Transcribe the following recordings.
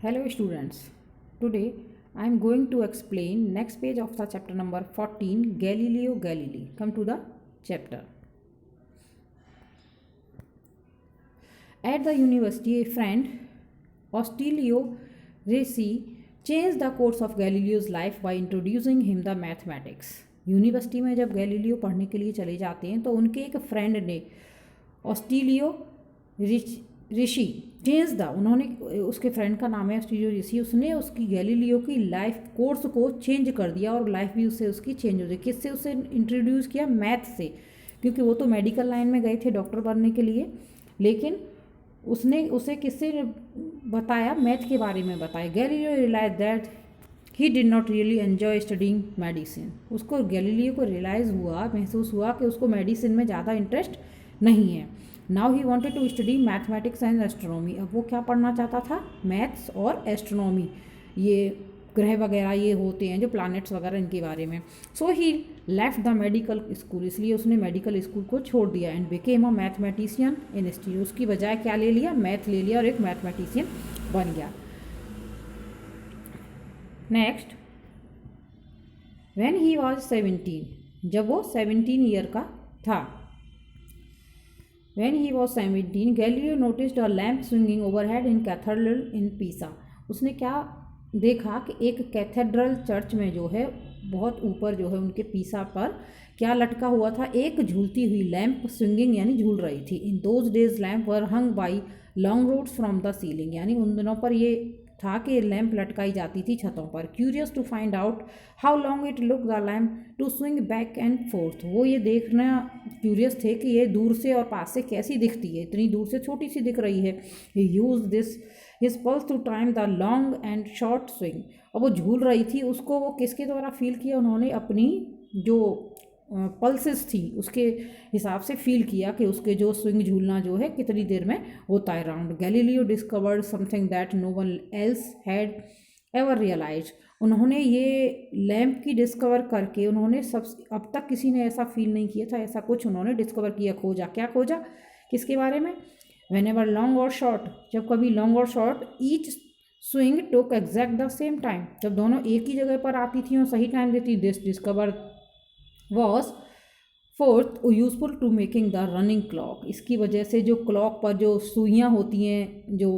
Hello students. Today I am going to explain next page of the chapter number 14 Galileo Galilei. Come to the chapter. At the university a friend Ostilio Resi changed the course of Galileo's life by introducing him the mathematics. University में जब Galileo पढ़ने के लिए चले जाते हैं तो उनके एक फ्रेंड ने ऑस्टिलियो ऋषि चेंज द उन्होंने उसके फ्रेंड का नाम है ऑस्टिलियो ऋषि उसने उसकी गैलीलियो की लाइफ कोर्स को चेंज कर दिया और लाइफ भी उससे उसकी चेंज हो गई। किससे उसे इंट्रोड्यूस किया? मैथ से, क्योंकि वो तो मेडिकल लाइन में गए थे डॉक्टर बनने के लिए, लेकिन उसने उसे किससे बताया? मैथ के बारे में बताया। Galileo realize that he did not really enjoy studying medicine. उसको गैलीलियो को रियलाइज़ हुआ, महसूस हुआ कि उसको मेडिसिन में ज़्यादा इंटरेस्ट नहीं है। Now he wanted to study mathematics and astronomy. अब वो क्या पढ़ना चाहता था? मैथ्स और एस्ट्रोनॉमी, ये ग्रह वगैरह ये होते हैं जो प्लैनेट्स वगैरह, इनके बारे में। सो ही लेफ्ट द मेडिकल स्कूल, इसलिए उसने मेडिकल स्कूल को छोड़ दिया and became a mathematician in institute. उसकी बजाय क्या ले लिया? मैथ ले लिया और एक मैथमेटिशियन बन गया। नेक्स्ट, व्हेन ही वॉज 17, जब वो 17 ईयर का था। When he was 17 Galileo noticed a lamp swinging overhead in cathedral in Pisa. उसने क्या देखा कि एक कैथेड्रल चर्च में जो है बहुत ऊपर जो है उनके पीसा पर क्या लटका हुआ था? एक झूलती हुई लैम्प, स्विंगिंग यानी झूल रही थी। In those days lamp were hung by long rods from the ceiling, यानी उन दिनों पर ये था कि लैंप लटकाई जाती थी छतों पर। Curious to find out how long it look the lamp to swing back and forth, वो ये देखना क्यूरियस थे कि ये दूर से और पास से कैसी दिखती है, इतनी दूर से छोटी सी दिख रही है। He use this his pulse to time the long and short swing. और वो झूल रही थी, उसको वो किसके द्वारा फील किया? उन्होंने अपनी जो पल्सेस थी उसके हिसाब से फील किया कि उसके जो स्विंग झूलना जो है कितनी देर में होता है round. Galileo discovered something that no one else had ever realize. उन्होंने ये लैम्प की डिस्कवर करके उन्होंने अब तक किसी ने ऐसा फील नहीं किया था, ऐसा कुछ उन्होंने डिस्कवर किया, खोजा। क्या खोजा? किसके बारे में? वेन एवर लॉन्ग और शॉर्ट, जब कभी लॉन्ग और short each swing took exact the same time, जब दोनों एक ही जगह पर आती थी और सही टाइम देती, this discover was forth useful to making the running clock. इसकी वजह से जो क्लॉक पर जो सुइयाँ होती हैं, जो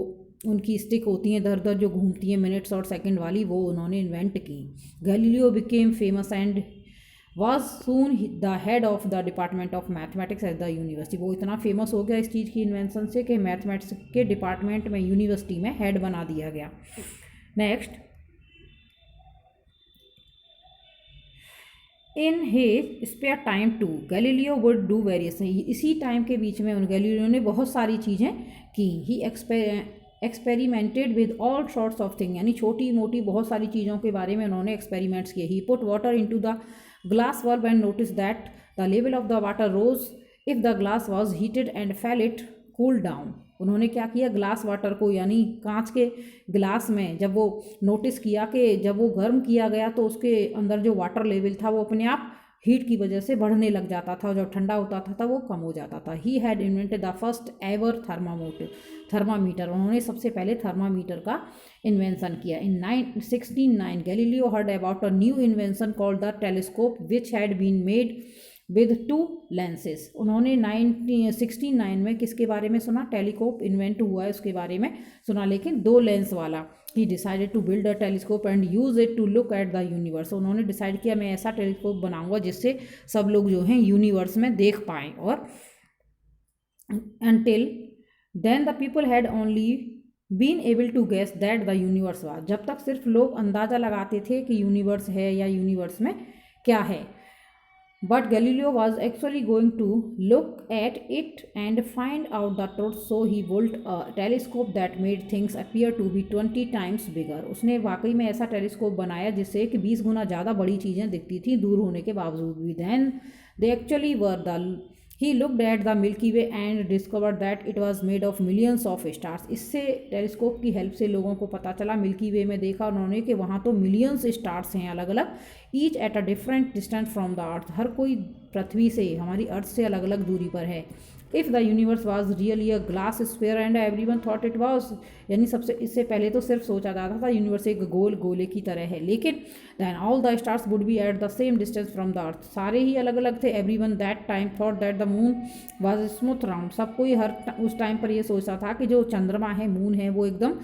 उनकी स्टिक होती हैं इधर उधर जो घूमती हैं मिनट्स और सेकंड वाली, वो उन्होंने इन्वेंट की। Galileo became famous and was soon the head of the department of mathematics at the university. वो इतना फेमस हो गया इस चीज़ की इन्वेंशन से कि मैथमेटिक्स के डिपार्टमेंट में यूनिवर्सिटी में हेड बना दिया गया। Next, in his spare time to Galileo would do various. इसी टाइम के बीच में उन गैलीलियो ने बहुत सारी चीज़ें की। He experimented with all sorts of thing, यानी छोटी मोटी बहुत सारी चीज़ों के बारे में उन्होंने एक्सपेरिमेंट्स किए। He put water into the glass bulb and notice that the level of the water rose if the glass was heated and fell it cool down. उन्होंने क्या किया? ग्लास वाटर को, यानी कांच के ग्लास में जब वो नोटिस किया कि जब वो गर्म किया गया तो उसके अंदर जो वाटर लेवल था वो अपने आप हीट की वजह से बढ़ने लग जाता था, और जब ठंडा होता था वो कम हो जाता था। He had invented the first ever thermometer. उन्होंने सबसे पहले थर्मामीटर का इन्वेंशन किया। In 1609 Galileo heard about a new invention called the telescope which had been made with 2 lenses. उन्होंने 1969 में किसके बारे में सुना? टेलीस्कोप इन्वेंट हुआ है उसके बारे में सुना, लेकिन 2 लेंस वाला। He decided to build a telescope and use it to look at the universe. उन्होंने डिसाइड किया मैं ऐसा टेलीस्कोप बनाऊंगा जिससे सब लोग जो हैं यूनिवर्स में देख पाएँ। और until then the people had only been able to guess that the universe was। जब तक सिर्फ लोग अंदाज़ा लगाते थे कि यूनिवर्स है या यूनिवर्स में क्या है। But Galileo was actually going to look at it and find out the truth, so he built a telescope that made things appear to be 20 times bigger। उसने वाकई में ऐसा टेलीस्कोप बनाया जिससे कि 20 गुना ज़्यादा बड़ी चीज़ें दिखती थी दूर होने के बावजूद भी। Then they actually were the He looked at the Milky Way and discovered that it was made of millions of stars। इससे टेलीस्कोप की हेल्प से लोगों को पता चला, मिल्की वे में देखा उन्होंने कि वहाँ तो मिलियंस स्टार्स हैं अलग अलग, each at a different distance from the earth. हर कोई पृथ्वी से, हमारी अर्थ से अलग अलग दूरी पर है। If the universe was really a glass sphere and everyone thought it was, यानी सबसे इससे पहले तो सिर्फ सोचा जाता था यूनिवर्स एक गोल गोले की तरह है, लेकिन then all the stars would be at the same distance from the earth, सारे ही अलग अलग थे। Everyone that time thought that the moon was smooth round, सब कोई उस टाइम पर ये सोचता था कि जो चंद्रमा है, मून है, वो एकदम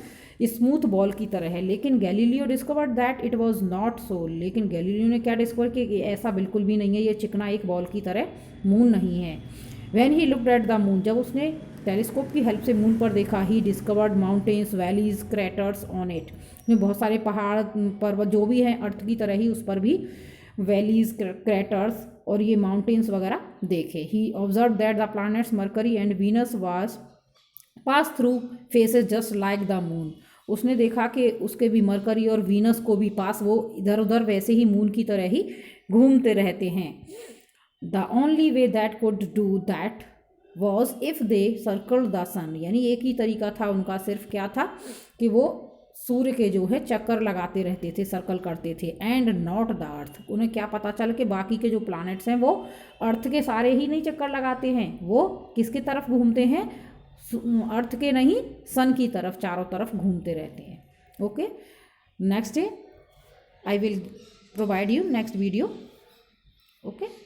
स्मूथ बॉल की तरह है। लेकिन Galileo discovered that it was not so, लेकिन गैलीलियो ने क्या डिस्कवर किया कि ऐसा बिल्कुल भी नहीं है, ये चिकना एक बॉल की तरह मून नहीं है। When he looked at the moon, जब उसने टेलीस्कोप की हेल्प से मून पर देखा, he discovered mountains, valleys, craters on it, उसमें बहुत सारे पहाड़ पर्वत जो भी हैं अर्थ की तरह ही उस पर भी वैलीज, क्रैटर्स और ये माउंटेन्स वगैरह देखे। He observe that the planets Mercury and Venus was pass through phases just like the moon, उसने देखा कि उसके भी मरकरी और वीनस को भी पास, वो इधर उधर वैसे ही मून की तरह ही घूमते रहते हैं। The only way that could do that was if they circle the sun, यानी एक ही तरीका था उनका, सिर्फ क्या था कि वो सूर्य के जो है चक्कर लगाते रहते थे, सर्कल करते थे, एंड नॉट द अर्थ। उन्हें क्या पता चल कि बाकी के जो प्लैनेट्स हैं वो अर्थ के सारे ही नहीं चक्कर लगाते हैं, वो किसकी तरफ घूमते हैं, अर्थ के नहीं, सन की तरफ चारों तरफ घूमते रहते हैं। Okay, next day I will provide you next video. Okay.